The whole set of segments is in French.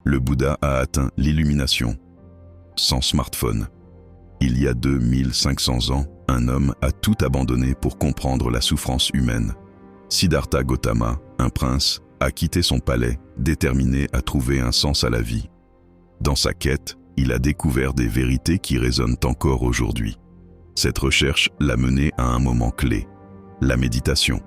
Le Bouddha a atteint l'illumination. Sans smartphone. Il y a 2500 ans, un homme a tout abandonné pour comprendre la souffrance humaine. Siddhartha Gautama, un prince, a quitté son palais, déterminé à trouver un sens à la vie. Dans sa quête, il a découvert des vérités qui résonnent encore aujourd'hui. Cette recherche l'a mené à un moment clé, la méditation.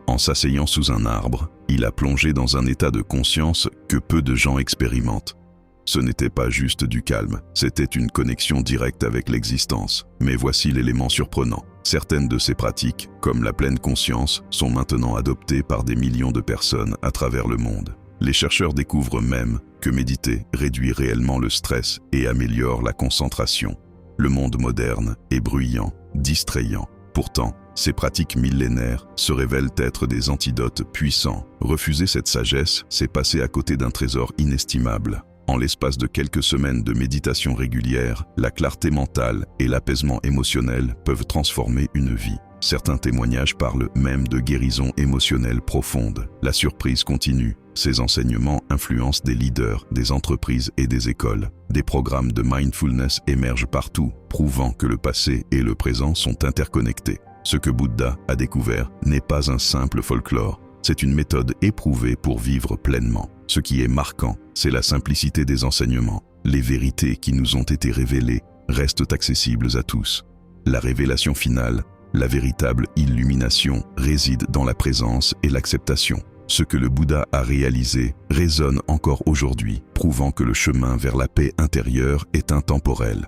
En s'asseyant sous un arbre, il a plongé dans un état de conscience que peu de gens expérimentent. Ce n'était pas juste du calme, c'était une connexion directe avec l'existence. Mais voici l'élément surprenant. Certaines de ces pratiques, comme la pleine conscience, sont maintenant adoptées par des millions de personnes à travers le monde. Les chercheurs découvrent même que méditer réduit réellement le stress et améliore la concentration. Le monde moderne est bruyant, distrayant. Pourtant, ces pratiques millénaires se révèlent être des antidotes puissants. Refuser cette sagesse, c'est passer à côté d'un trésor inestimable. En l'espace de quelques semaines de méditation régulière, la clarté mentale et l'apaisement émotionnel peuvent transformer une vie. Certains témoignages parlent même de guérison émotionnelle profonde. La surprise continue. Ces enseignements influencent des leaders, des entreprises et des écoles. Des programmes de mindfulness émergent partout, prouvant que le passé et le présent sont interconnectés. Ce que Bouddha a découvert n'est pas un simple folklore. C'est une méthode éprouvée pour vivre pleinement. Ce qui est marquant, c'est la simplicité des enseignements. Les vérités qui nous ont été révélées restent accessibles à tous. La révélation finale, la véritable illumination, réside dans la présence et l'acceptation. Ce que le Bouddha a réalisé résonne encore aujourd'hui, prouvant que le chemin vers la paix intérieure est intemporel.